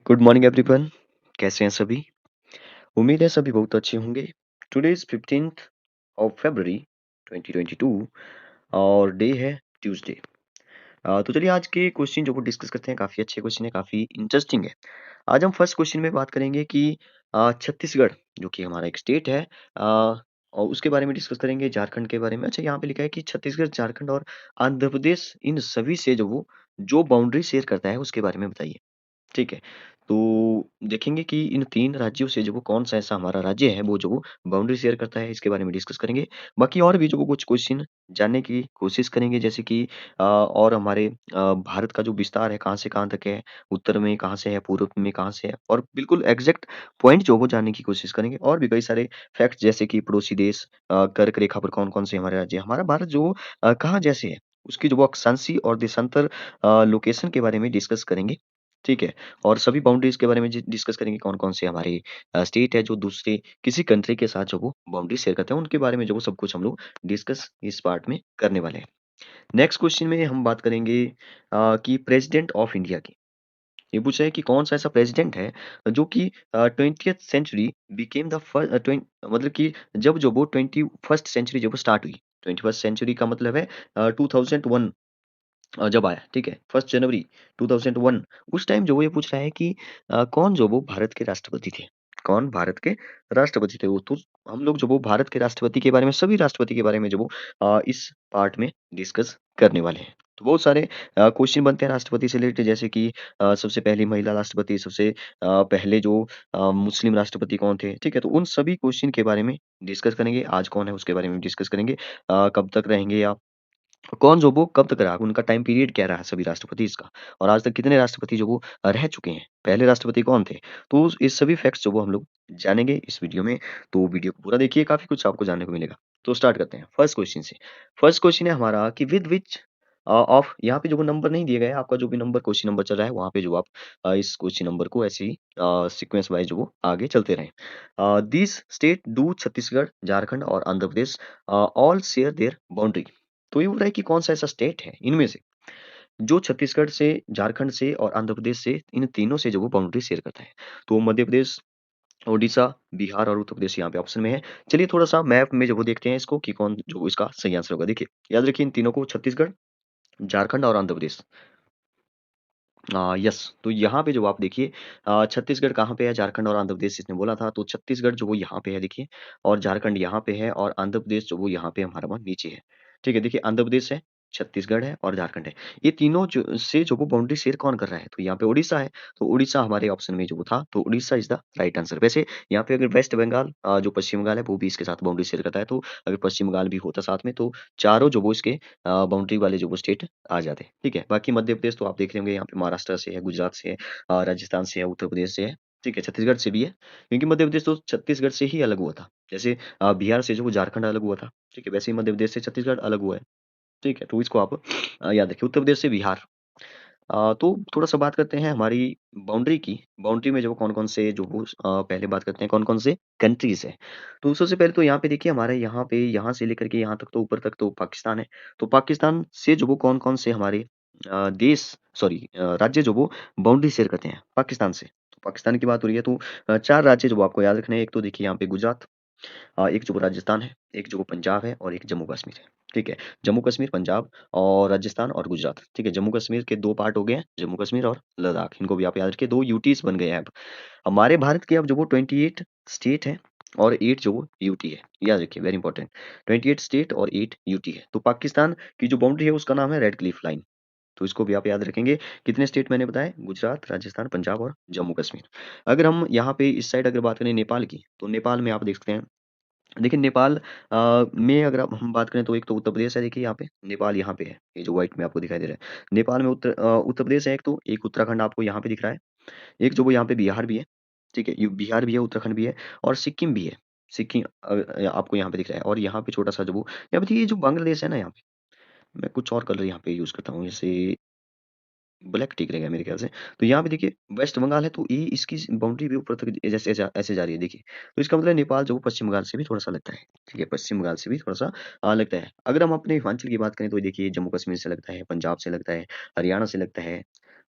Good morning everyone. कैसे हैं सभी? उम्मीद है सभी बहुत अच्छे होंगे। Today is 15th of February 2022 और डे है ट्यूसडे। तो चलिए आज के क्वेश्चन जो वो डिस्कस करते हैं। काफ़ी अच्छे क्वेश्चन है, काफ़ी इंटरेस्टिंग है। आज हम फर्स्ट क्वेश्चन में बात करेंगे कि छत्तीसगढ़ जो कि हमारा एक स्टेट है, और उसके बारे में डिस्कस करेंगे। झारखंड के बारे में। अच्छा, यहाँ पे लिखा है कि छत्तीसगढ़, झारखंड और आंध्र प्रदेश इन सभी से जो बाउंड्री शेयर करता है उसके बारे में बताइए। ठीक है। तो देखेंगे कि इन 3 राज्यों से जो वो कौन-सा ऐसा हमारा राज्य है वो जो वो बाउंड्री शेयर करता है, इसके बारे में डिस्कस करेंगे। बाकी और भी जो वो कुछ क्वेश्चन जानने की कोशिश करेंगे, जैसे कि और हमारे भारत का जो विस्तार है कहाँ से कहाँ तक है, उत्तर में कहाँ से है, पूर्व में कहाँ से है, और बिल्कुल एग्ज़ैक्ट पॉइंट जो वो जानने की कोशिश करेंगे। और भी कई सारे फैक्ट्स, जैसे कि पड़ोसी देश, कर्क रेखा पर कौन-कौन से हमारे राज्य हैं। हमारा भारत जो कहाँ जैसे है, उसकी जो वो अक्षांशीय और देशांतर लोकेशन के बारे में डिस्कस करेंगे। ठीक है? और सभी बाउंड्रीज़ के बारे में डिस्कस करेंगे, कौन-कौन से हमारे स्टेट है जो दूसरे किसी कंट्री के साथ जो वो बाउंड्री शेयर करते हैं, उनके बारे में जो वो सब कुछ हम लोग डिस्कस इस पार्ट में करने वाले हैं। नेक्स्ट क्वेश्चन में हम बात करेंगे कि प्रेज़िडेंट ऑफ इंडिया की। ये पूछा है कि कौन-सा ऐसा प्रेज़िडेंट है जो कि 20th सेंचुरी बिकेम द मतलब कि जब जो वो 21st सेंचुरी जब वो स्टार्ट हुई। 21st सेंचुरी का मतलब है 2001 जब आया, ठीक है? 1 जनवरी 2001 उस टाइम जो वो ये पूछ रहा है कि कौन जो वो भारत के राष्ट्रपति थे? कौन भारत के राष्ट्रपति थे वो? तो हम लोग जो वो भारत के राष्ट्रपति के बारे में, सभी राष्ट्रपति के बारे में जो वो इस पार्ट में डिस्कस करने वाले हैं। तो बहुत सारे क्वेश्चन बनते हैं राष्ट्रपति से रिलेटेड, जैसे कि सबसे पहली महिला राष्ट्रपति, सबसे पहले जो मुस्लिम राष्ट्रपति कौन थे? ठीक है? तो उन सभी क्वेश्चन के बारे में डिस्कस करेंगे। आज कौन है उसके बारे में डिस्कस करेंगे। कब तक रहेंगे या कौन जो वो कब तक रहा, उनका टाइम पीरियड क्या रहा सभी राष्ट्रपतिज़ का, और आज तक कितने राष्ट्रपति जो वो रह चुके हैं, पहले राष्ट्रपति कौन थे? तो इस सभी फैक्ट्स जो वो हम लोग जानेंगे इस वीडियो में, तो वीडियो को पूरा देखिए, काफ़ी कुछ आपको जानने को मिलेगा। तो स्टार्ट करते हैं फर्स्ट क्वेश्चन से। फर्स्ट क्वेश्चन है हमारा कि विद व्हिच ऑफ, यहाँ पे जो वो नंबर नहीं दिए गए हैं, आपका जो भी नंबर क्वेश्चन नंबर चल रहा है वहाँ पे जो आप इस क्वेश्चन नंबर को ऐसे ही सीक्वेंस वाइज़ जो वो आगे चलते रहें। These state do Chhattisgarh, Jharkhand और Andhra Pradesh all share their boundary. तो ये बोल रहा है कि कौन-सा ऐसा स्टेट है इनमें से, जो छत्तीसगढ़ से, झारखंड से और आंध्र प्रदेश से, इन तीनों से जो वो बाउंड्री शेयर करता है। तो मध्य प्रदेश, ओडिशा, बिहार और उत्तर प्रदेश यहाँ पे ऑप्शन में है। चलिए थोड़ा-सा मैप में जो वो देखते हैं इसको कि कौन जो इसका सही आंसर होगा। देखिए, याद रखिए इन तीनों को, छत्तीसगढ़, झारखंड और आंध्र प्रदेश। यस, तो यहाँ पे जो आप देखिए छत्तीसगढ़ कहाँ पे है, झारखंड और आंध्र प्रदेश इसने बोला था, तो छत्तीसगढ़ जो वो यहाँ पे है देखिए, और झारखंड यहाँ पे है, और आंध्र प्रदेश जो वो यहाँ पे हमारा वहाँ नीचे है। ठीक है, देखिए आंध्र प्रदेश है, छत्तीसगढ़ है और झारखंड है। ये तीनों जो वो बाउंड्री शेयर कौन कर रहा है? तो यहाँ पे उड़ीसा है, तो उड़ीसा हमारे ऑप्शन में जो वो था, तो Orissa is the right answer. वैसे यहाँ पे अगर वेस्ट बंगाल, जो पश्चिम बंगाल है, वो भी इसके साथ बाउंड्री शेयर करता है, तो अगर पश्चिम बंगाल भी होता साथ में, तो चारों जो वो इसके बाउंड्री वाले जो वो स्टेट आ जाते हैं, ठीक है? बाकी मध्य प्रदेश तो आप देख रहे होंगे, यहाँ पे महाराष्ट्र से है, गुजरात से है, राजस्थान से है, उत्तर प्रदेश से है, ठीक है? छत्तीसगढ़ से भी है, क्योंकि मध्य प्रदेश तो छत्तीसगढ़ से ही अलग हुआ था। जैसे बिहार से जो वो झारखंड अलग हुआ था, ठीक है? वैसे ही मध्य प्रदेश से छत्तीसगढ़ अलग हुआ है, ठीक है? तो इसको आप याद रखिए। उत्तर प्रदेश से बिहार। तो थोड़ा-सा बात करते हैं हमारी बाउंड्री की। बाउंड्री में जो कौन-कौन से जो वो पहले बात करते हैं कौन-कौन से कंट्रीज़ हैं। तो सबसे पहले तो यहाँ पे देखिए, हमारे यहाँ पे, यहाँ से लेकर के यहाँ तक, तो ऊपर तक तो पाकिस्तान है। तो पाकिस्तान से जो वो कौन-कौन से हमारे देश, सॉरी राज्य जो वो बाउंड्री शेयर करते हैं पाकिस्तान से। तो पाकिस्तान की बात हो रही है, तो 4 राज्य जो आपको याद रखने हैं। एक तो देखिए यहाँ पे गुजरात, एक जो वो राजस्थान है, एक जो वो पंजाब है और एक जम्मू-कश्मीर है, ठीक है? जम्मू-कश्मीर, पंजाब और राजस्थान और गुजरात, ठीक है? जम्मू-कश्मीर के 2 पार्ट हो गए हैं, जम्मू-कश्मीर और लद्दाख, इनको भी आप याद रखिए, 2 यूटीज़ बन गए हैं अब। हमारे भारत के अब जो वो 28 स्टेट हैं और 8 जो वो यूटी है, याद रखिए, वेरी इंपॉर्टेंट। 28 स्टेट और 8 यूटी है। तो पाकिस्तान की जो बाउंड्री है उसका नाम है रेड क्लिफ लाइन, तो इसको भी आप याद रखेंगे। कितने स्टेट मैंने बताए? गुजरात, राजस्थान, पंजाब और जम्मू-कश्मीर। अगर हम यहाँ पे इस साइड अगर बात करें नेपाल की, तो नेपाल में आप देख सकते हैं, देखिए नेपाल में अगर आप हम बात करें, तो एक तो उत्तर प्रदेश है, देखिए यहाँ पे, नेपाल यहाँ पे है, ये जो व्हाइट में आपको दिखाई दे रहा है। नेपाल में उत्तर प्रदेश है एक तो, एक उत्तराखंड आपको यहाँ पे दिख रहा है, एक जो वो यहाँ पे बिहार भी है, ठीक है? यू बिहार भी है, उत्तराखंड भी है और सिक्किम भी है। सिक्किम आपको यहाँ पे दिख रहा है, और यहाँ पे छोटा-सा जो वो, यहाँ पे देखिए जो बांग्लादेश है ना, यहाँ पे, मैं कुछ और कलर यहाँ पे यूज़ करता हूँ, जैसे ब्लैक ठीक रहेगा मेरे ख्याल से। तो यहाँ पे देखिए वेस्ट बंगाल है, तो ये इसकी बाउंड्री भी ऊपर तक जैसे ऐसे ऐसे जा रही है देखिए। तो इसका मतलब नेपाल जो पश्चिम बंगाल से भी थोड़ा-सा लगता है, ठीक है? पश्चिम बंगाल से भी थोड़ा-सा लगता है। अगर हम अपने हिमाचल की बात करें, तो देखिए जम्मू कश्मीर से लगता है, पंजाब से लगता है, हरियाणा से लगता है,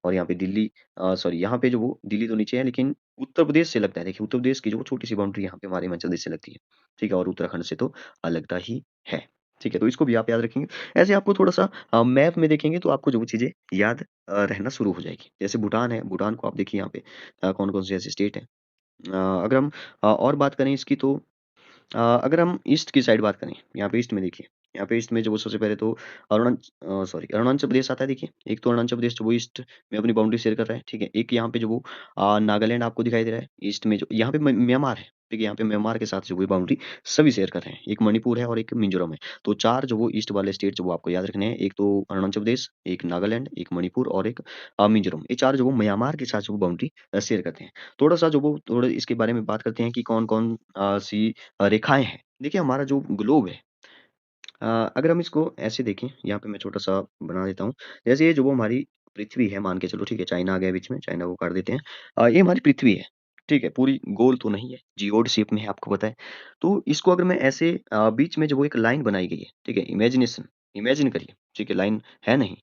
और यहाँ पे दिल्ली सॉरी यहाँ पे जो वो दिल्ली तो नीचे है लेकिन उत्तर प्रदेश से लगता है। देखिए उत्तर प्रदेश की जो छोटी-सी बाउंड्री यहाँ पे हमारे हिमाचल प्रदेश से लगती है, ठीक है? और उत्तराखंड से तो लगता ही है, ठीक है? तो इसको भी आप याद रखेंगे। ऐसे आपको थोड़ा-सा मैप में देखेंगे तो आपको जो वो चीज़ें याद रहना शुरू हो जाएगी। जैसे भूटान है, भूटान को आप देखिए यहाँ पे कौन-कौन से ऐसे स्टेट हैं। अगर हम और बात करें इसकी तो अगर हम ईस्ट की साइड बात करें, यहाँ पे ईस्ट में देखिए, यहाँ पे ईस्ट में जो वो सबसे पहले तो अरुणाचल प्रदेश आता है देखिए। एक तो अरुणाचल प्रदेश जो वो ईस्ट में अपनी बाउंड्री शेयर कर रहा है, ठीक है। एक यहाँ पे जो वो नागालैंड आपको दिखाई दे रहा है, ईस्ट में जो यहाँ पे म्यांमार है, ठीक है। यहाँ पे म्यांमार के साथ जो वो बाउंड्री सभी शेयर कर रहे हैं। एक मणिपुर है और एक मिजोरम है। तो 4 जो वो ईस्ट वाले स्टेट जो वो आपको याद रखने हैं, एक तो अरुणाचल प्रदेश, एक नागालैंड, एक मणिपुर और एक मिजोरम। ये 4 जो वो म्यांमार के साथ जो वो बाउंड्री शेयर करते हैं। थोड़ा-सा जो वो थोड़ा इसके बारे में बात करते हैं कि कौन-कौन सी रेखाएँ हैं। देखिए हमारा जो ग्लोब है अ, अगर हम इसको ऐसे देखें, यहाँ पे मैं छोटा-सा बना देता हूँ। जैसे ये जो वो हमारी पृथ्वी है मान के चलो ठीक है, चाइना आ गया बीच में, चाइना को काट देते हैं। ये हमारी पृथ्वी है, ठीक है? पूरी गोल तो नहीं है, जियोइड शेप में है आपको पता है। तो इसको अगर मैं ऐसे बीच में जो वो एक लाइन बनाई गई है, ठीक है? इमेजिन करिए, ठीक है? लाइन है नहीं।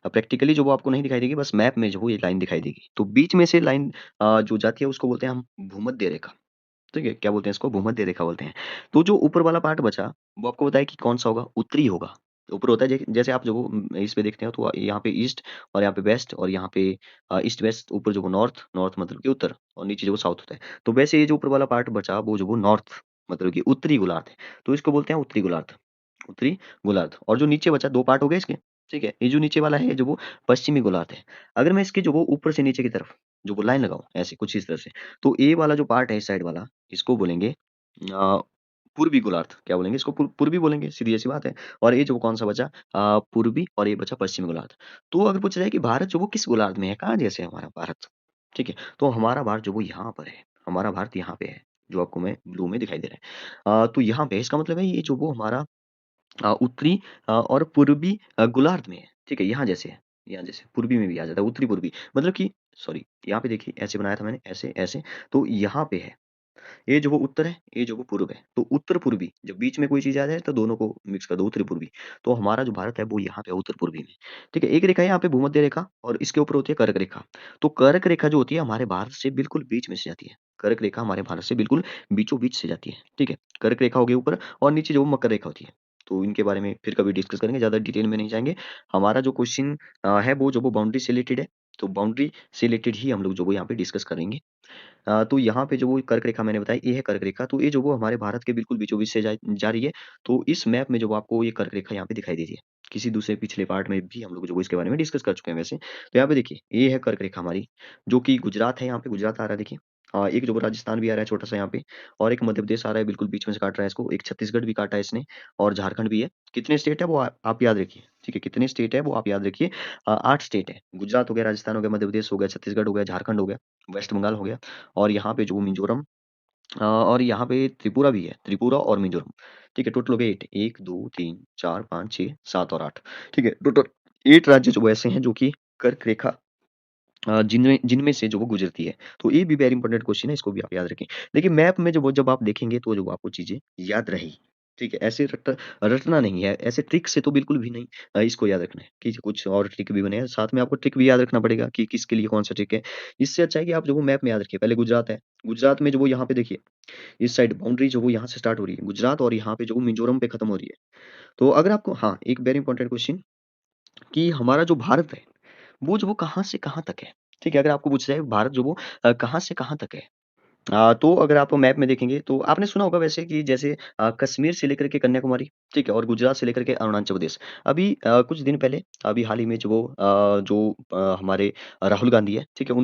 प्रैक्टिकली जो वो आपको नहीं दिखाई देगी, बस मैप में जो वो ये लाइन दिखाई देगी। तो बीच में से लाइन जो जाती है उसको बोलते हैं हम भूमध्य रेखा। ठीक है? क्या बोलते हैं इसको? भूमध्य रेखा बोलते हैं। तो जो ऊपर वाला पार्ट बचा, वो आपको बताया कि कौन-सा होगा? उत्तरी होगा। ऊपर होता है जैसे आप जो वो इस पे देखते हो तो यहाँ पे ईस्ट और यहाँ पे वेस्ट और यहाँ पे ईस्ट-वेस्ट ऊपर जो वो नॉर्थ, नॉर्थ मतलब कि उत्तर और नीचे जो वो साउथ होता है। तो वैसे ये जो ऊपर वाला पार्ट बचा वो जो वो नॉर्थ मतलब कि उत्तरी गोलार्ध है। तो इसको बोलते हैं उत्तरी गोलार्ध और जो नीचे बचा 2 पार्ट हो गए इसके, ठीक है? ये जो नीचे वाला है, जो वो पश्चिमी गोलार्ध है। अगर मैं इसके जो वो ऊपर से नीचे की तरफ जो वो लाइन लगाऊँ ऐसे कुछ इस तरह से, तो ए वाला जो पार्ट है इस साइड वाला, इसको बोलेंगे पूर्वी गोलार्ध। क्या बोलेंगे इसको? पूर्वी बोलेंगे, सीधी-सी बात है। और ये जो कौन-सा बचा पूर्वी और ये बचा पश्चिमी गोलार्ध। तो अगर पूछा जाए कि भारत जो वो किस गोलार्ध में है, कहाँ जैसे है हमारा भारत, ठीक है? तो हमारा भारत जो वो यहाँ पर है, हमारा भारत यहाँ पे है, जो आपको मैं ब्लू में दिखाई दे रहा है। तो यहाँ पे इसका मतलब है ये जो वो हमारा उत्तरी और पूर्वी गोलार्ध में है, ठीक है? यहाँ जैसे पूर्वी में भी आ जाता है, उत्तरी-पूर्वी मतलब कि सॉरी यहाँ पे देखिए ऐसे बनाया था मैंने, ऐसे, ऐसे तो यहाँ पे है। ये जो वो उत्तर है, ये जो वो पूर्व है। तो उत्तर-पूर्वी जब बीच में कोई चीज़ आ जाए तो दोनों को मिक्स कर दो उत्तरी-पूर्वी। तो हमारा जो भारत है वो यहाँ पे है उत्तर-पूर्वी में। ठीक है? एक रेखा है यहाँ पे भूमध्य रेखा और इसके ऊपर होती है कर्क रेखा। तो कर्क रेखा जो होती है हमारे भारत से बिल्कुल बीच में से जाती है। कर्क रेखा हमारे भारत से बिल्कुल बीचों-बीच से जाती है। ठीक है? कर्क रेखा हो गई ऊपर और नीचे जो वो मकर रेखा होती है। तो इनके बारे में फिर कभी डिस्कस करेंगे, ज़्यादा डिटेल में नहीं जाएँगे। हमारा जो क्वेश्चन है वो जो वो बाउंड्री से रिलेटेड है। तो बाउंड्री से रिलेटेड ही हम लोग जो वो यहाँ पे डिस्कस करेंगे। तो यहाँ पे जो वो कर्क रेखा मैंने बताई, ये है कर्क रेखा, तो ये जो वो हमारे भारत के बिल्कुल बीचों-बीच से जा रही है। तो इस मैप में जो आपको ये कर्क रेखा यहाँ पे दिखाई दे रही है। किसी दूसरे पिछले पार्ट में भी हम लोग जो वो इसके बारे में डिस्कस कर चुके हैं वैसे। तो यहाँ पे देखिए, ये है कर्क रेखा हमारी, जो कि गुजरात है, यहाँ पे गुजरात आ रहा है देखिए। एक जो वो राजस्थान भी आ रहा है छोटा-सा यहाँ पे और एक मध्य प्रदेश आ रहा है, बिल्कुल बीच में से काट रहा है इसको। एक छत्तीसगढ़ भी काटा है इसने और झारखंड भी है। कितने स्टेट है वो आप याद रखिए, ठीक है? कितने स्टेट है वो आप याद रखिए। 8 स्टेट है। गुजरात हो गया, राजस्थान हो गया, मध्य प्रदेश हो गया, छत्तीसगढ़ हो गया, झारखंड हो गया, वेस्ट बंगाल हो गया। और यहाँ पे जो मिज़ोरम और यहाँ पे त्रिपुरा भी है, त्रिपुरा और मिज़ोरम, ठीक है? टोटल हो गए 8 1, 2, 3, 4, 5, 6, 7 और 8 ठीक है? टोटल 8 राज्य जो ऐसे हैं जो कि कर्क रेखा जिनमें जिनमें से जो वो गुज़रती है। तो ये भी वेरी इंपॉर्टेंट क्वेश्चन है, इसको भी आप याद रखें। देखिए मैप में जब आप देखेंगे तो जो आपको चीज़ें याद रहेगी, ठीक है? ऐसे रटना नहीं है, ऐसे ट्रिक से तो बिल्कुल भी नहीं इसको याद रखना है कि कुछ और ट्रिक भी बने हैं, साथ में आपको ट्रिक भी याद रखना पड़ेगा कि किसके लिए कौन-सा ट्रिक है। इससे अच्छा है कि आप जो वो मैप में याद रखिए, पहले गुजरात है, गुजरात में जो वो यहाँ पे देखिए, इस साइड बाउंड्री जो वो यहाँ से स्टार्ट हो रही है, गुजरात और यहाँ पे जो वो मिज़ोरम पे खत्म हो रही है। तो अगर आपको हाँ, एक वेरी इंपॉर्टेंट क्वेश्चन कि हमारा जो भारत है, वो जो वो कहाँ से कहाँ तक है? ठीक है? अगर आपको पूछा जाए भारत जो वो कहाँ से कहाँ तक है? तो अगर आप मैप में देखेंगे तो आपने सुना होगा वैसे कि जैसे कश्मीर से लेकर के कन्याकुमारी, ठीक है? और गुजरात से लेकर के अरुणाचल प्रदेश। अभी कुछ दिन पहले अभी हाल ही में जो वो हमारे राहुल गांधी है, ठीक है?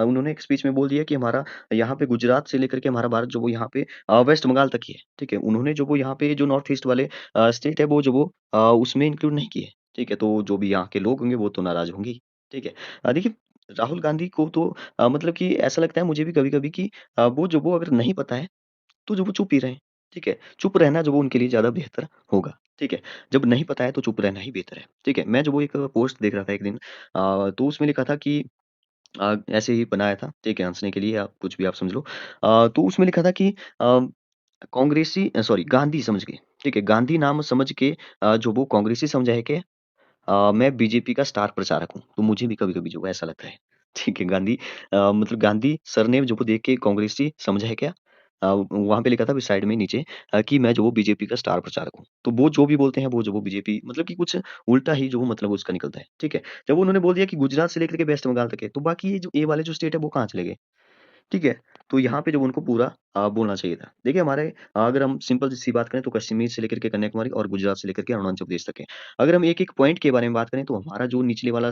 उन्होंने एक स्पीच में बोल दिया कि हमारा यहाँ पे गुजरात से लेकर के हमारा भारत जो वो यहाँ पे वेस्ट बंगाल तक ही है, ठीक है? उन्होंने जो वो यहाँ पे जो नॉर्थ ईस्ट वाले स्टेट है वो जो वो उसमें इंक्लूड नहीं किए, ठीक है? तो जो भी यहाँ के लोग होंगे वो तो नाराज़ होंगे ही, ठीक है? देखिए राहुल गांधी को तो मतलब कि ऐसा लगता है मुझे भी कभी-कभी कि वो जो वो अगर नहीं पता है, तो जो वो चुप ही रहें, ठीक है? चुप रहना जो वो उनके लिए ज़्यादा बेहतर होगा, ठीक है? जब नहीं पता है तो चुप रहना ही बेहतर है, ठीक है? मैं जो वो एक पोस्ट देख रहा था एक दिन तो उसमें लिखा था कि ऐसे ही बनाया था, ठीक है? हँसने के लिए आप कुछ भी आप समझ लो। तो उसमें लिखा था कि सॉरी गांधी समझ के, ठीक है? गांधी नाम समझ के जो वो कांग्रेसी समझा है क्या? मैं बीजेपी का स्टार प्रचारक हूँ। तो मुझे भी कभी-कभी जो है ऐसा लगता है। ठीक है, गांधी मतलब गांधी सर ने जो वो देख के कांग्रेस थी, समझा है क्या? वहाँ पे लिखा था साइड में नीचे कि मैं जो वो बीजेपी का स्टार प्रचारक हूँ। तो वो जो भी बोलते हैं वो जो वो बीजेपी मतलब कि कुछ उल्टा ही जो वो मतलब उसका निकलता है। ठीक है? जब उन्होंने बोल दिया कि गुजरात से लेकर के वेस्ट बंगाल तक है, तो बाकी ये जो ए वाले जो स्टेट है वो कहाँ चले गए? ठीक है? तो यहाँ पे जब उनको पूरा बोलना चाहिए था। देखिए हमारे अगर हम सिंपल सी बात करें तो कश्मीर से लेकर के कन्याकुमारी और गुजरात से लेकर के अरुणाचल प्रदेश तक है। अगर हम एक-एक पॉइंट के बारे में बात करें तो हमारा जो निचले वाला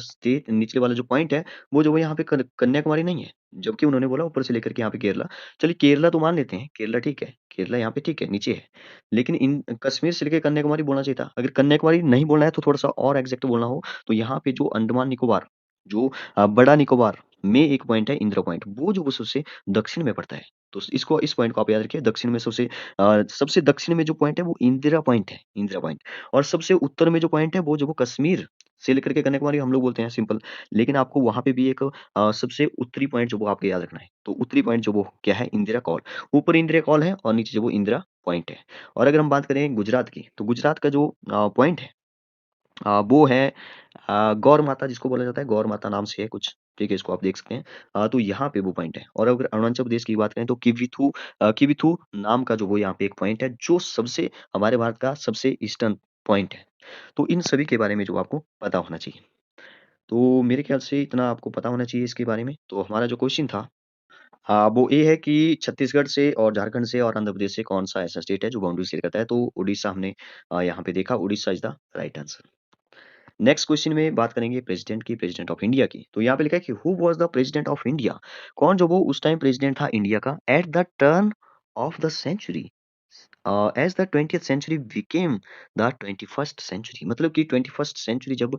जो पॉइंट है, वो जो है यहाँ पे कन्याकुमारी नहीं है। जबकि उन्होंने बोला ऊपर से लेकर के यहाँ पे केरला। चलिए केरला तो मान लेते हैं, केरला ठीक है, केरला यहाँ पे ठीक है, नीचे है। लेकिन इन कश्मीर से लेके कन्याकुमारी बोलना चाहिए था। अगर कन्याकुमारी नहीं बोलना है तो थोड़ा-सा और एग्ज़ैक्ट बोलना हो, तो यहाँ पे जो अंडमान निकोबार, जो बड़ा निकोबार में एक पॉइंट है इंदिरा पॉइंट, वो जो वो सबसे दक्षिण में पड़ता है। तो इस पॉइंट को आप याद रखिए दक्षिण में सबसे दक्षिण में जो पॉइंट है वो इंदिरा पॉइंट है, इंदिरा पॉइंट। और सबसे उत्तर में जो पॉइंट है वो जो वो कश्मीर से लेकर के कन्याकुमारी हम लोग बोलते हैं सिंपल। लेकिन आपको वहाँ पे भी एक सबसे उत्तरी पॉइंट जो वो आपको याद रखना है। तो उत्तरी पॉइंट जो वो क्या है इंदिरा कॉल। ऊपर इंदिरा कॉल है और नीचे जो वो इंदिरा पॉइंट है। और अगर हम बात करें गुजरात की, तो गुजरात का जो पॉइंट है वो है गौर माता जिसको बोला जाता है, गौर माता नाम से है कुछ, ठीक है? इसको आप देख सकते हैं। तो यहाँ पे वो पॉइंट है और अगर अरुणाचल प्रदेश की बात करें तो किविथू नाम का जो वो यहाँ पे एक पॉइंट है, जो सबसे हमारे भारत का सबसे ईस्टर्न पॉइंट है। तो इन सभी के बारे में जो आपको पता होना चाहिए। तो मेरे ख्याल से इतना आपको पता होना चाहिए इसके बारे में। तो हमारा जो क्वेश्चन था वो ये है कि छत्तीसगढ़ से और झारखंड से और आंध्र प्रदेश से कौन-सा ऐसा स्टेट है जो बाउंड्री शेयर करता है? तो उड़ीसा हमने यहाँ पे देखा, Orissa is the right answer. Next question में बात करेंगे प्रेसिडेंट ऑफ इंडिया की। तो यहाँ पे लिखा है कि who was the president of India? कौन जो वो उस टाइम प्रेसिडेंट था इंडिया का at the turn of the century? As the 20th century became the 21st century मतलब कि 21st सेंचुरी जब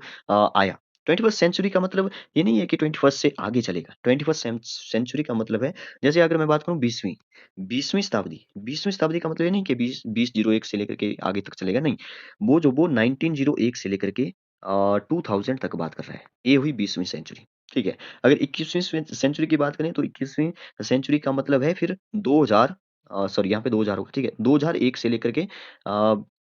आया। 21st सेंचुरी का मतलब ये नहीं है कि 21st से आगे चलेगा। 21st सेंचुरी का मतलब है जैसे अगर मैं बात करूँ 20वीं शताब्दी। 20वीं शताब्दी का मतलब ये नहीं कि 2001 से लेकर के आगे तक चलेगा, नहीं। वो 1901 से लेकर के 2000 तक बात कर रहा है। ये हुई 20वीं सेंचुरी, ठीक है? अगर 21वीं सेंचुरी की बात करें तो 21वीं सेंचुरी का मतलब है फिर 2000 सॉरी यहाँ पे 2000 होगा, ठीक है? 2001 से लेकर के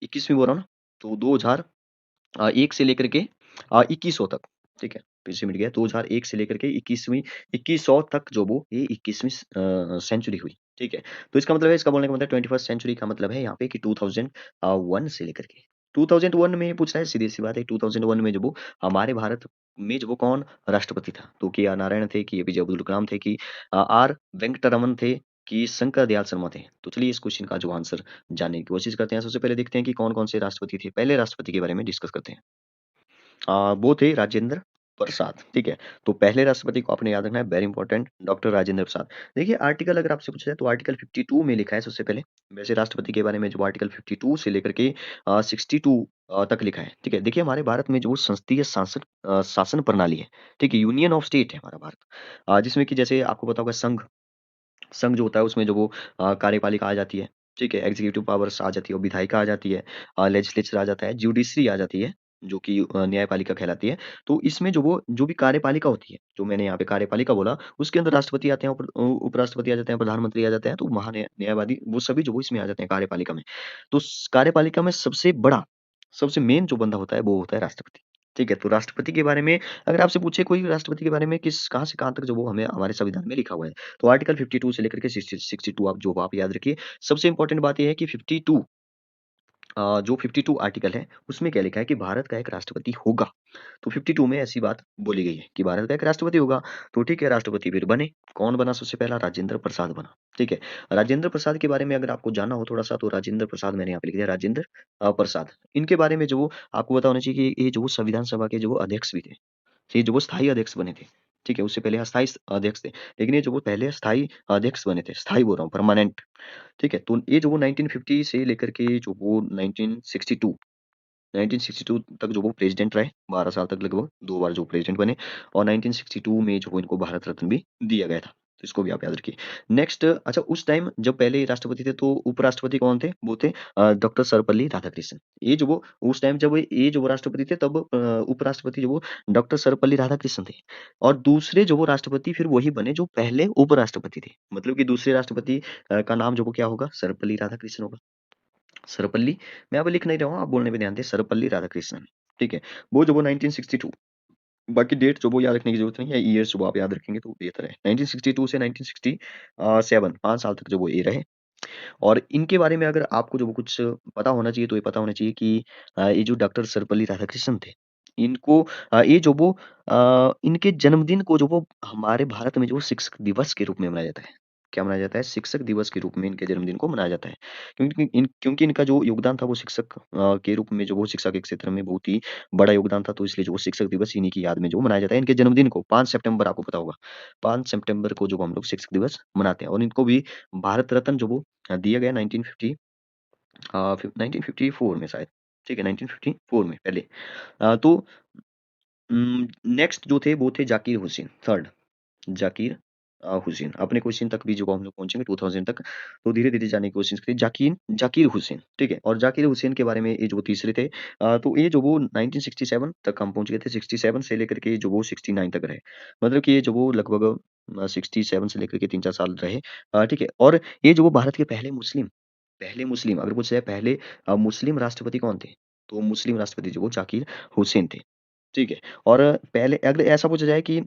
21वीं बोल रहा हूँ ना? तो 2001 से लेकर के 2100 तक, ठीक है? फिर से मिट गया 2001 से लेकर के 2100 तक जो वो ये 21वीं सेंचुरी हुई, ठीक है? तो इसका मतलब है इसका बोलने का मतलब 21st सेंचुरी का मतलब है यहाँ पे कि 2001 से लेकर के 2001 में पूछा है, सीधी-सी बात है 2001 में जो वो हमारे भारत में जो वो कौन राष्ट्रपति था? तो के आर नारायण थे, कि एपीजे अब्दुल कलाम थे, कि आर वेंकटरमन थे, कि शंकर दयाल शर्मा थे? तो चलिए इस क्वेश्चन का जो आंसर जानने की कोशिश करते हैं। सबसे पहले देखते हैं कि कौन-कौन से राष्ट्रपति थे। पहले राष्ट्रपति के बारे में डिस्कस करते हैं। वो थे राजेंद्र प्रसाद, ठीक है? तो पहले राष्ट्रपति को आपने याद रखना है, very important, doctor Rajendra Prasad. देखिए आर्टिकल अगर आपसे पूछा जाए तो आर्टिकल 52 में लिखा है सबसे पहले। वैसे राष्ट्रपति के बारे में जो आर्टिकल 52 से लेकर के 62 तक लिखा है, ठीक है? देखिए हमारे भारत में जो संसदीय शासन प्रणाली है, ठीक है? यूनियन ऑफ स्टेट है हमारा भारत। जिसमें कि जैसे आपको पता होगा संघ संघ जो होता है उसमें जो वो कार्यपालिका आ जाती है, ठीक है? एग्ज़ीक्यूटिव पावर्स आ जाती है और विधायिका आ जाती है, लेजिस्लेचर आ जाता है, ज्यूडिशरी आ जाती है, जो कि न्यायपालिका कहलाती है। तो इसमें जो भी कार्यपालिका होती है, जो मैंने यहाँ पे कार्यपालिका बोला, उसके अंदर राष्ट्रपति आते हैं, उपराष्ट्रपति आ जाते हैं, प्रधानमंत्री आ जाते हैं, तो न्यायवादी वो सभी जो वो इसमें आ जाते हैं कार्यपालिका में। तो कार्यपालिका में सबसे मेन जो बंदा होता है, वो होता है राष्ट्रपति। ठीक है? तो राष्ट्रपति के बारे में अगर आपसे पूछे कोई राष्ट्रपति के बारे में किस कहाँ से कहाँ तक जो वो हमें हमारे संविधान में लिखा हुआ है। तो आर्टिकल 52 से लेकर के 62 आप याद रखिए। सबसे इम्पोर्टेंट बात ये है कि 52 जो 52 आर्टिकल है, उसमें क्या लिखा है कि भारत का एक राष्ट्रपति होगा। तो 52 में ऐसी बात बोली गई है कि भारत का एक राष्ट्रपति होगा। तो ठीक है, राष्ट्रपति फिर बने। कौन बना सबसे पहला? राजेंद्र प्रसाद बना। ठीक है। राजेंद्र प्रसाद के बारे में अगर आपको जानना हो थोड़ा-सा तो राजेंद्र प्रसाद मैंने यहाँ पे लिख दिया राजेंद्र प्रसाद। इनके बारे में जो वो आपको पता होना चाहिए कि ये जो वो संविधान सभा के जो वो अध्यक्ष भी थे। ये जो वो स्थायी अध्यक्ष बने थे। ठीक है, उससे पहले अस्थायी अध्यक्ष थे। लेकिन ये जो वो पहले स्थायी अध्यक्ष बने थे, स्थायी बोल रहा हूँ परमानेंट। ठीक है, तो ये जो वो 1950 से लेकर के जो वो 1962 तक जो वो प्रेज़िडेंट रहे, 12 साल तक लगभग 2 बार जो प्रेज़िडेंट बने और 1962 में जो इनको भारत रत्न भी दिया गया था। तो इसको भी आप याद रखिए। नेक्स्ट अच्छा उस टाइम जब पहले राष्ट्रपति थे तो उपराष्ट्रपति कौन थे? वो थे डॉक्टर सर्वपल्ली राधाकृष्णन। ये जो वो उस टाइम जब ये जो वो राष्ट्रपति थे तब उपराष्ट्रपति जो वो डॉक्टर सर्वपल्ली राधाकृष्णन थे। और दूसरे जो वो राष्ट्रपति फिर वही बने जो पहले उपराष्ट्रपति थे। मतलब कि दूसरे राष्ट्रपति का नाम जो वो क्या होगा? सर्वपल्ली राधाकृष्णन होगा। सर्वपल्ली मैं अब लिख नहीं रहा हूँ, आप बोलने पे ध्यान दें, सर्वपल्ली राधाकृष्णन, ठीक है? वो जो वो 1962, बाकी डेट जो वो याद रखने की ज़रूरत नहीं है, ईयर्स जो वो आप याद रखेंगे तो बेहतर है। 1962 से 1967 5 साल तक जो वो ये रहे। और इनके बारे में अगर आपको जो वो कुछ पता होना चाहिए, तो ये पता होना चाहिए कि ये जो डॉक्टर सर्वपल्ली राधाकृष्णन थे, इनको ये जो वो इनके जन्मदिन को जो वो हमारे भारत में जो शिक्षक दिवस के रूप में मनाया जाता है। क्या मनाया जाता है? शिक्षक दिवस के रूप में इनके जन्मदिन को मनाया जाता है। क्योंकि इनका जो योगदान था वो शिक्षक के रूप में जो वो शिक्षा के क्षेत्र में बहुत ही बड़ा योगदान था, तो इसलिए जो वो शिक्षक दिवस इन्हीं की याद में जो मनाया जाता है। इनके जन्मदिन को 5 सितंबर आपको पता होगा, 5 सितंबर को जो हम लोग शिक्षक दिवस मनाते हैं और इनको भी भारत रत्न जो वो दिया गया 1950 1954 में शायद, ठीक है 1954 में पहले। तो नेक्स्ट जो थे वो थे जाकिर हुसैन, थर्ड जाकिर हुसैन। अपने क्वेश्चन तक भी जो हम लोग पहुँचेंगे 2000 तक, तो धीरे-धीरे जाने की कोशिश करें। जाकिर जाकिर हुसैन, ठीक है? और जाकिर हुसैन के बारे में ये जो तीसरे थे, तो ये जो वो 1967 तक हम पहुँच गए थे, 67 से लेकर के जो वो 69 तक रहे। मतलब कि ये जो वो लगभग 67 से लेकर के 3-4 साल रहे। ठीक है? और ये जो वो भारत के पहले मुस्लिम अगर पूछा जाए पहले मुस्लिम राष्ट्रपति कौन थे? तो मुस्लिम राष्ट्रपति जो वो जाकिर हुसैन थे, ठीक है? और पहले अगर ऐसा पूछा जाए कि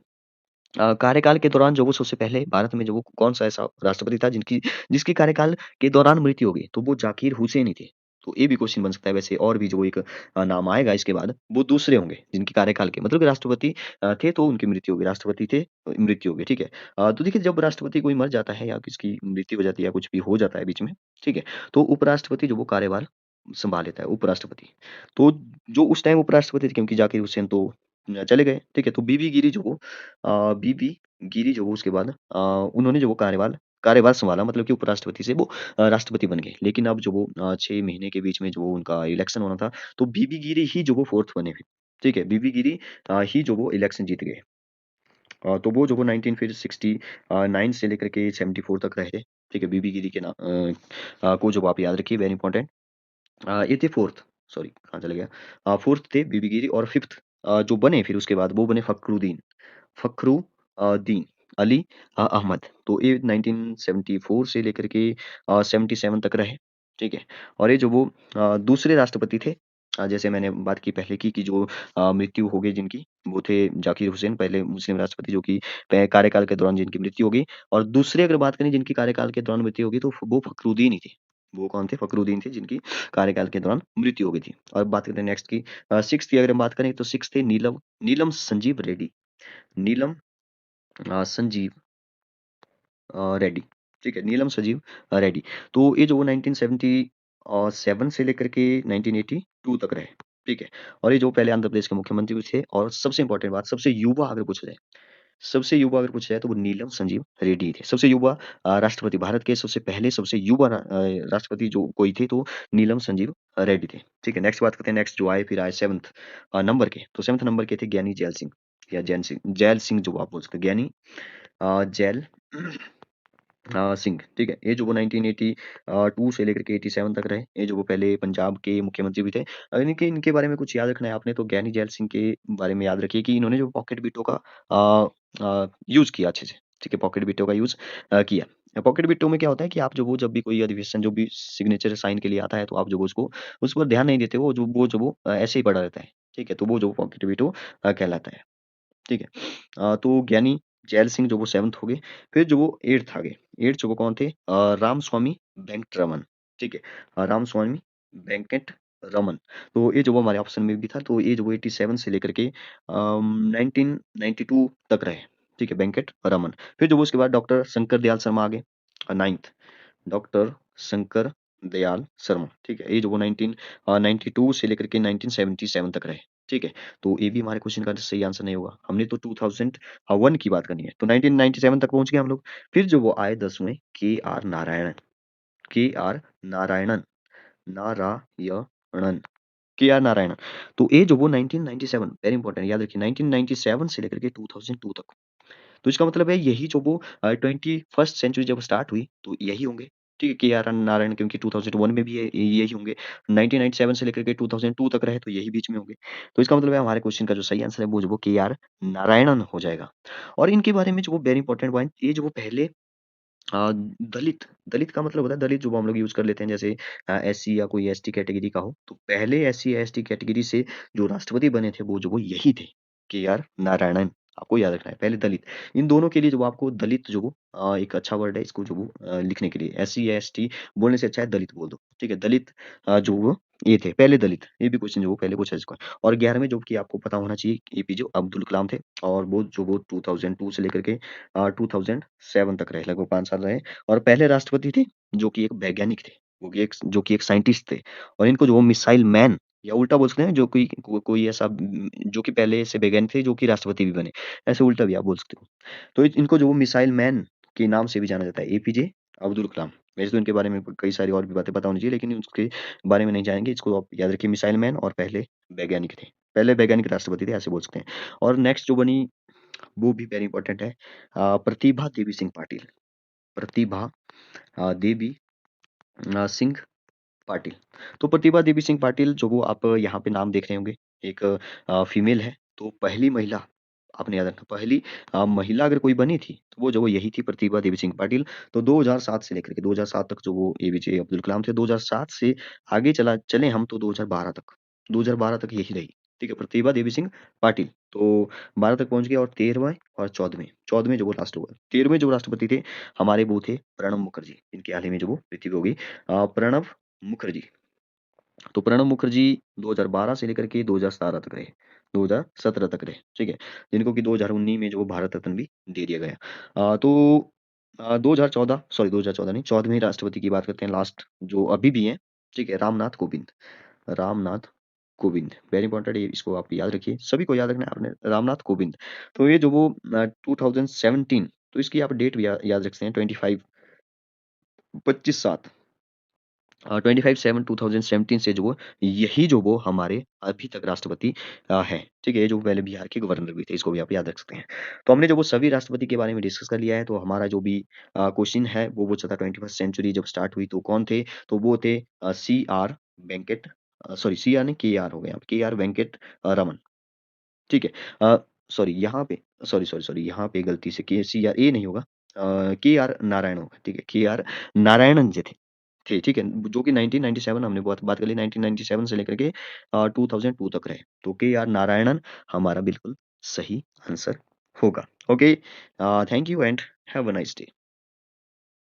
कार्यकाल के दौरान जो वो सबसे पहले भारत में जो वो कौन-सा ऐसा राष्ट्रपति था जिसके कार्यकाल के दौरान मृत्यु हो गई, तो वो जाकिर हुसैन ही थे। तो ये भी क्वेश्चन बन सकता है वैसे, और भी जो एक नाम आएगा इसके बाद, वो दूसरे होंगे जिनके कार्यकाल के मतलब कि राष्ट्रपति थे तो उनकी मृत्यु हो गई, राष्ट्रपति थे मृत्यु हो गई, ठीक है। तो देखिए जब राष्ट्रपति कोई मर जाता है या किसकी मृत्यु हो जाती है या कुछ भी हो जाता है बीच में, ठीक है, तो उपराष्ट्रपति जो वो कार्यभार सँभाल लेता है, उपराष्ट्रपति। तो जो उस टाइम उपराष्ट्रपति थे क्योंकि जाकिर हुसैन तो चले गए, ठीक है, तो बीबी गिरी जो वो बीबी गिरी जो वो उसके बाद उन्होंने जो वो कार्यभार सँभाला मतलब कि उपराष्ट्रपति से वो राष्ट्रपति बन गए। लेकिन अब जो वो 6 महीने के बीच में जो वो उनका इलेक्शन होना था, तो बीबी गिरी ही जो वो 4th बने फिर, ठीक है? बीबी गिरी ही जो वो इलेक्शन जीत गए। तो वो जो वो 19 फिर 9 से लेकर के 74 तक रहे, ठीक है? बीबी गिरी के को जो आप याद रखिए वेरी इंपॉर्टेंट। ये थे 4th, सॉरी कहाँ चला गया? 4th थे बीबी गिरी और 5th जो बने फिर उसके बाद वो बने फ़खरुद्दीन दीन अली अहमद। तो ये 1974 से लेकर के 77 तक रहे, ठीक है? और ये जो वो दूसरे राष्ट्रपति थे, जैसे मैंने बात की पहले की कि जो मृत्यु हो गई जिनकी, वो थे जाकिर हुसैन पहले मुस्लिम राष्ट्रपति जो कि कार्यकाल के दौरान जिनकी मृत्यु हो गई, और दूसरे अगर बात करें जिनकी कार्यकाल के दौरान मृत्यु हो गई तो वो फ़खरुद्दीन ही थे। वो कौन थे? फ़खरुद्दीन थे जिनकी कार्यकाल के दौरान मृत्यु हो गई थी। और बात करते हैं नेक्स्ट की 6th की अगर हम बात करें तो 6th थे नीलम नीलम संजीव रेड्डी। नीलम संजीव रेड्डी, ठीक है? नीलम संजीव रेड्डी। तो ये जो वो 1977 से लेकर के 1982 तक रहे, ठीक है? और ये जो पहले आंध्र प्रदेश के मुख्यमंत्री भी थे, और सबसे इम्पोर्टेंट बात सबसे युवा अगर पूछा जाए तो वो नीलम संजीव रेड्डी थे। सबसे युवा राष्ट्रपति भारत के सबसे पहले सबसे युवा राष्ट्रपति जो कोई थे तो नीलम संजीव रेड्डी थे। ठीक है, नेक्स्ट बात करते हैं, नेक्स्ट जो आए फिर आए 7th नंबर के। तो 7th नंबर के थे ज्ञानी जैल सिंह या जैल सिंह जो आप बोल सकते हैं, ज्ञानी जैल सिंह, ठीक है? ये जो वो 1982 से लेकर के 87 तक रहे। ये जो वो पहले पंजाब के मुख्यमंत्री भी थे। इनके इनके बारे में कुछ याद रखना है आपने तो ज्ञानी जैल सिंह के बारे में याद रखिए कि इन्होंने जो पॉकेट बिटों का यूज़ किया अच्छे से, ठीक है? पॉकेट बिटों का यूज़ किया। पॉकेट बिट्टो में क्या होता है कि आप जो वो जब भी कोई अधिवेशन जो भी सिग्नेचर साइन के लिए आता है तो आप जो वो उसको उस पर ध्यान नहीं देते हो, जो वो ऐसे ही पड़ा रहता है, ठीक है? तो वो जो पॉकेट बिटो कहलाता है। ठीक है। तो ज्ञानी जैल सिंह जो वो 7th हो गए, फिर जो वो 8th आ गए। 8th जो वो कौन थे? रामस्वामी वेंकटरमन, ठीक है। रामस्वामी वेंकटरमन। तो ये जो वो हमारे ऑप्शन में भी था, तो ये जो वो 87 से लेकर के 1992 तक रहे, ठीक है, वेंकटरमन। फिर जो वो उसके बाद डॉक्टर शंकर दयाल शर्मा आ गए 9th, डॉक्टर शंकर दयाल शर्मा, ठीक है। ये जो वो 92 से लेकर के 1977 तक रहे, ठीक है। तो ये भी हमारे क्वेश्चन का सही आंसर नहीं होगा। हमने तो 2001 की बात करनी है। तो 1997 तक पहुँच गए हम लोग। फिर जो वो आए 10वें के.आर. नारायणन, के.आर. नारायणन, नारायणन, के.आर. नारायणन। तो ये जो वो 1997 वेरी इंपॉर्टेंट याद रखिए 1997 से लेकर के 2002 तक। तो इसका मतलब है यही जो वो 21st सेंचुरी जब स्टार्ट हुई तो यही होंगे। ठीक है, के.आर. नारायण क्योंकि 2001 में भी यही होंगे। 1997 से लेकर के 2002 तक रहे तो यही बीच में होंगे। तो इसका मतलब है हमारे क्वेश्चन का जो सही आंसर है वो जो वो के.आर. नारायणन हो जाएगा। और इनके बारे में जो वो वेरी इंपॉर्टेंट पॉइंट ये जो वो पहले दलित दलित का मतलब होता है दलित, जो हम लोग यूज कर लेते हैं, जैसे एससी या कोई एसटी कैटेगरी का हो, तो पहले एससी या एसटी कैटेगरी से जो राष्ट्रपति बने थे वो यही थे, के आर नारायणन। आपको याद रखना है, पहले दलित। इन दोनों के लिए जो आपको दलित जो एक अच्छा वर्ड है इसको जो लिखने के लिए, एससी या एसटी बोलने से अच्छा है दलित बोल दो, ठीक है। दलित जो वो ये थे पहले दलित, ये भी क्वेश्चन जो वो पहले पूछा इसका। और 11वें जो कि आपको पता होना चाहिए, एपीजे अब्दुल कलाम थे, और वो 2002 से लेकर के 2007 तक रहे, लगभग 5 साल रहे। और पहले राष्ट्रपति थे जो कि एक वैज्ञानिक थे, वो कि एक जो कि एक साइंटिस्ट थे। और इनको जो मिसाइल मैन या उल्टा बोल सकते हैं, जो कोई ऐसा जो कि पहले से वैज्ञानिक थे जो कि राष्ट्रपति भी बने, ऐसे उल्टा भी आप बोल सकते हो। तो इनको जो मिसाइल मैन के नाम से भी जाना जाता है, एपीजे अब्दुल कलाम। वैसे तो इनके बारे में कई सारी और भी बातें पता होनी चाहिए, लेकिन उसके बारे में नहीं जाएंगे। इसको आप याद रखिए, मिसाइल मैन और पहले वैज्ञानिक थे, पहले वैज्ञानिक राष्ट्रपति थे, ऐसे बोल सकते हैं। और नेक्स्ट जो बनी वो भी वेरी इंपॉर्टेंट है, प्रतिभा देवी सिंह पाटिल। प्रतिभा देवी सिंह पाटिल। तो प्रतिभा देवी सिंह पाटिल जो वो आप यहाँ पे नाम देख रहे होंगे, एक फीमेल है। तो पहली महिला, आपने याद रखना, पहली महिला अगर कोई बनी थी तो वो जो वो यही थी, प्रतिभा देवी सिंह पाटिल। तो 2007 से लेकर के 2007 तक जो वो एपीजे अब्दुल कलाम थे, 2007 से आगे चले हम तो 2012 तक, 2012 तक यही रही, ठीक है, प्रतिभा देवी सिंह पाटिल। तो 12 तक पहुंच गया। और 13वें और 14वें, 14वें जो वो लास्ट हुआ, 13वें जो राष्ट्रपति थे हमारे वो थे प्रणब मुखर्जी, इनके हाल ही में जो वो मृत्यु हो गई, प्रणब मुखर्जी। तो प्रणब मुखर्जी 2012 से लेकर के 2017 तक रहे, 2017 तक रहे, ठीक है। जिनको कि 2019 में जो भारत रत्न भी दे दिया गया। 2014, सॉरी 2014 नहीं, 14वें राष्ट्रपति की बात करते हैं, लास्ट जो अभी भी हैं, ठीक है, रामनाथ कोविंद। रामनाथ कोविंद वेरी इंपॉर्टेंट, ये इसको आप याद रखिए, सभी को याद रखना है आपने, रामनाथ कोविंद। तो ये जो वो 2017, तो इसकी आप डेट भी याद रख सकते हैं, 25/7, 25/7/2017 से जो वो यही जो वो हमारे अभी तक राष्ट्रपति हैं, ठीक है। ये जो पहले बिहार के गवर्नर भी थे, इसको भी आप याद रख सकते हैं। तो हमने जो वो सभी राष्ट्रपति के बारे में डिस्कस कर लिया है। तो हमारा जो भी क्वेश्चन है वो था, 21st सेंचुरी जब स्टार्ट हुई तो कौन थे? तो वो थे C R Venkat, sorry C R नहीं, के आर हो गया, के आर वेंकट रमन, ठीक है। सॉरी यहाँ पे, सॉरी यहाँ पे गलती से के सी आर ए नहीं होगा, के आर नारायण होगा, ठीक है, के आर नारायणन जी थे, ठीक है। जो कि 1997, हमने बात कर ली, 1997 से लेकर के 2002 तक रहे। तो के आर नारायणन हमारा बिल्कुल सही आंसर होगा। Okay, thank you and have a nice day.